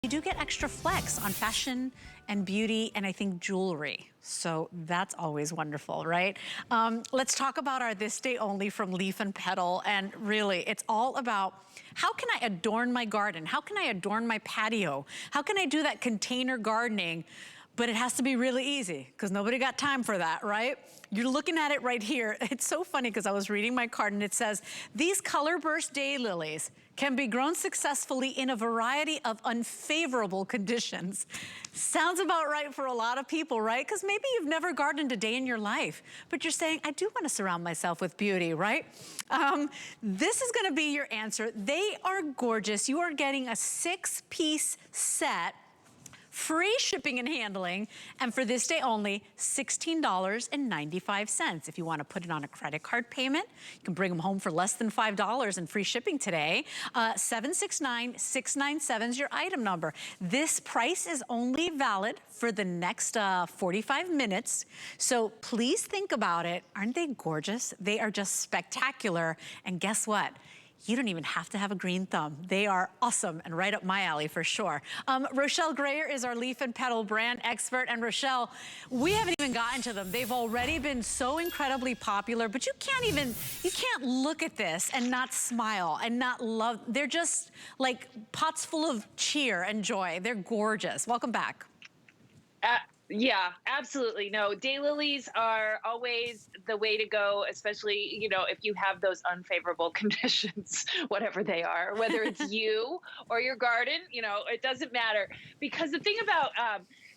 You do get extra flex on fashion and beauty and I think jewelry. So that's always wonderful, right? Let's talk about our This Day Only from Leaf and Petal. And really, it's all about how can I adorn my garden? How can I adorn my patio? How can I do that container gardening? But it has to be really easy because nobody got time for that, right? You're looking at it right here. It's so funny because I was reading my card and it says, these color burst daylilies can be grown successfully in a variety of unfavorable conditions. Sounds about right for a lot of people, right? Because maybe you've never gardened a day in your life, but you're saying, I do want to surround myself with beauty, right? This is gonna be your answer. They are gorgeous. You are getting a 6-piece set, free shipping and handling, and for this day only, $16.95. If you want to put it on a credit card payment, you can bring them home for less than $5 and free shipping today. 769697 is your item number. This price is only valid for the next 45 minutes, so please think about it. Aren't they gorgeous? They are just spectacular, and guess what? You don't even have to have a green thumb. They are awesome and right up my alley for sure. Rochelle Grayer is our Leaf and Petal brand expert. And Rochelle, we haven't even gotten to them. They've already been so incredibly popular, but you can't look at this and not smile and not love. They're just like pots full of cheer and joy. They're gorgeous. Welcome back. Yeah, absolutely. No, daylilies are always the way to go, especially, you know, if you have those unfavorable conditions, whatever they are, whether it's you or your garden, you know, it doesn't matter. Because the thing about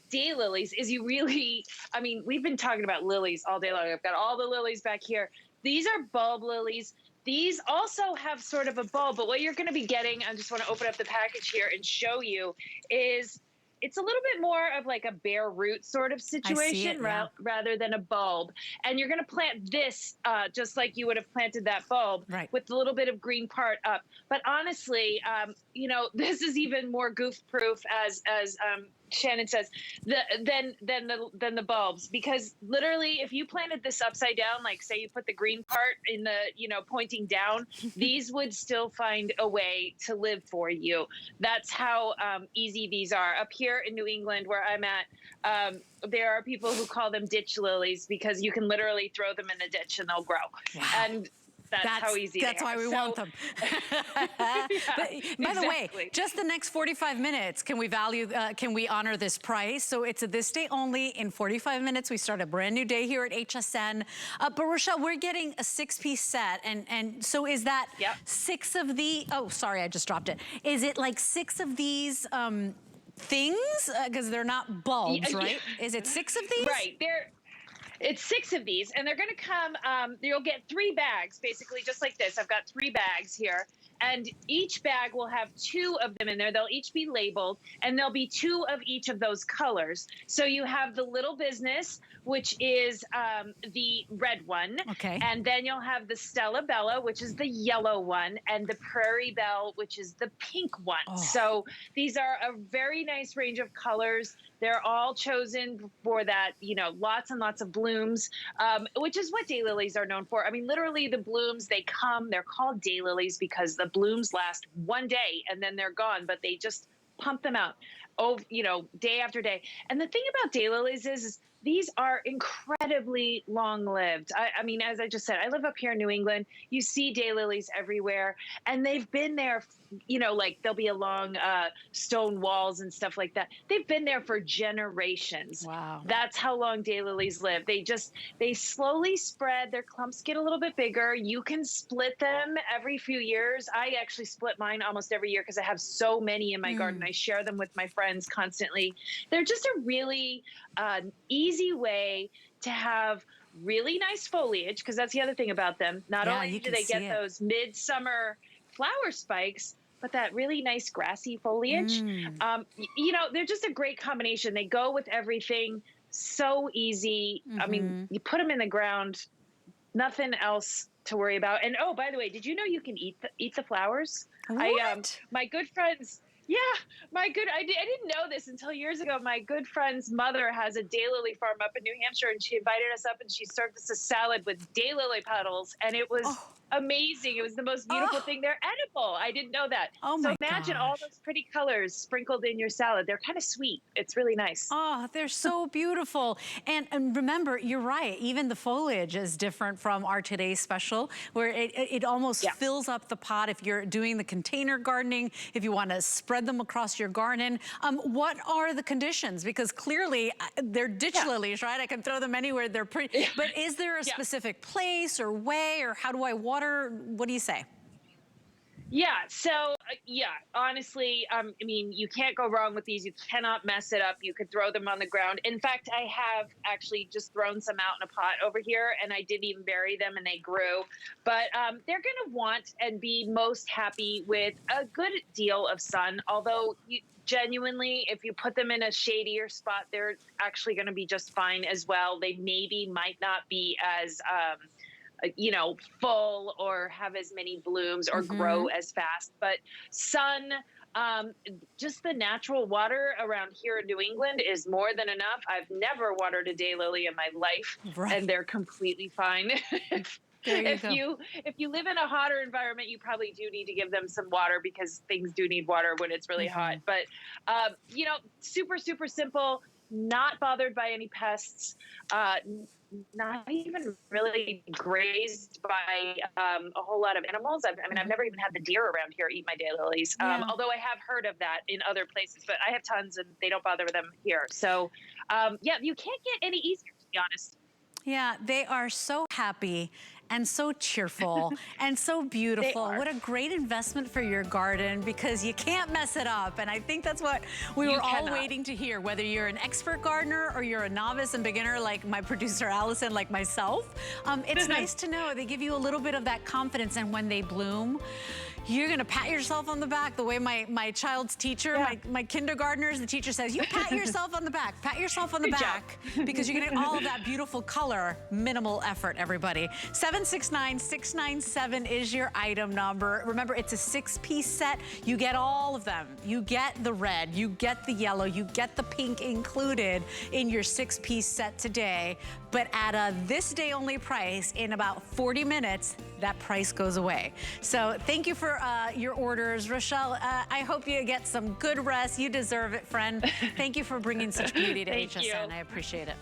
daylilies is you really, I mean, we've been talking about lilies all day long. I've got all the lilies back here. These are bulb lilies. These also have sort of a bulb, but what you're going to be getting, I just want to open up the package here and show you, is it's a little bit more of like a bare root sort of situation rather than a bulb. And you're going to plant this just like you would have planted that bulb, with a little bit of green part up. But honestly, you know, this is even more goof proof as Shannon says, than the bulbs, because literally if you planted this upside down, like say you put the green part in the, you know, pointing down, these would still find a way to live for you. That's how easy these are. Up here in New England where I'm at, there are people who call them ditch lilies because you can literally throw them in the ditch and they'll grow. Wow. And that's how easy that's they are. That's why we want them. By the way, just the next 45 minutes, can we honor this price? So it's a this day only. In 45 minutes, we start a brand new day here at HSN. But Rochelle, we're getting a 6-piece set. And so is that 6 of the, oh, sorry, I just dropped it. Is it like 6 of these things? Because they're not bulbs, right? Is it 6 of these? Right, it's 6 of these, and they're going to come, you'll get 3 bags, basically, just like this. I've got 3 bags here, and each bag will have 2 of them in there. They'll each be labeled, and there'll be 2 of each of those colors. So you have the Little Business, which is the red one. Okay. And then you'll have the Stella Bella, which is the yellow one, and the Prairie Belle, which is the pink one. Oh. So these are a very nice range of colors. They're all chosen for that, you know, lots and lots of blooms, which is what daylilies are known for. I mean, literally the blooms, they're called daylilies because the blooms last one day and then they're gone, but they just pump them out, you know, day after day. And the thing about daylilies is these are incredibly long-lived. I mean, as I just said, I live up here in New England. You see daylilies everywhere, and they've been there, you know, like there'll be along stone walls and stuff like that. They've been there for generations. Wow. That's how long daylilies live. They slowly spread. Their clumps get a little bit bigger. You can split them every few years. I actually split mine almost every year because I have so many in my garden. I share them with my friends constantly. They're just a really easy way to have really nice foliage, because that's the other thing about them. Not only do they get those midsummer flower spikes, but that really nice grassy foliage. You know, they're just a great combination. They go with everything. So easy. I mean, you put them in the ground, nothing else to worry about. And oh, by the way, did you know you can eat the flowers? What? My good friends. Yeah, I didn't know this until years ago. My good friend's mother has a daylily farm up in New Hampshire, and she invited us up and she served us a salad with daylily petals, and it was amazing. It was the most beautiful Oh, thing. They're edible. I didn't know that. oh So my imagine all gosh. those pretty colors sprinkled in your salad. They're kind of sweet. It's really nice. Oh, they're so beautiful. And remember, you're right, even the foliage is different from our today's special, where it almost Yeah. fills up the pot if you're doing the container gardening, if you want to spread them across your garden. What are the conditions? Because clearly they're ditch Yeah. lilies, right? I can throw them anywhere, they're pretty. Yeah. But is there a Yeah. specific place or way, or how do I water? What do you say? Yeah. So, yeah, honestly, I mean, you can't go wrong with these. You cannot mess it up. You could throw them on the ground. In fact, I have actually just thrown some out in a pot over here, and I didn't even bury them, and they grew. But they're going to want and be most happy with a good deal of sun. Although, genuinely, if you put them in a shadier spot, they're actually going to be just fine as well. They maybe might not be as full or have as many blooms or grow as fast. But sun, just the natural water around here in New England is more than enough. I've never watered a daylily in my life, Right. and they're completely fine. There you if go. you live in a hotter environment, you probably do need to give them some water because things do need water when it's really hot. But super super simple. Not bothered by any pests. Not even really grazed by a whole lot of animals. I've never even had the deer around here eat my daylilies. Yeah. Although I have heard of that in other places, but I have tons and they don't bother them here. So, yeah, you can't get any easier, to be honest. Yeah, they are so happy and so cheerful and so beautiful. are. What a great investment for your garden, because you can't mess it up. And I think that's what we You were all cannot. waiting to hear, whether you're an expert gardener or you're a novice and beginner like my producer Allison, like myself. It's nice to know they give you a little bit of that confidence, and when they bloom, you're gonna pat yourself on the back the way my child's teacher, Yeah. my kindergartners, the teacher says, you pat yourself on the back, pat yourself on the Good job. back, because you're getting all of that beautiful color, minimal effort, everybody. 769-697 is your item number. Remember, it's a 6-piece set. You get all of them. You get the red, you get the yellow, you get the pink included in your 6-piece set today. But at a this day only price, in about 40 minutes, that price goes away. So thank you for your orders. Rochelle, I hope you get some good rest. You deserve it, friend. Thank you for bringing such beauty to Thank HSN. you. I appreciate it.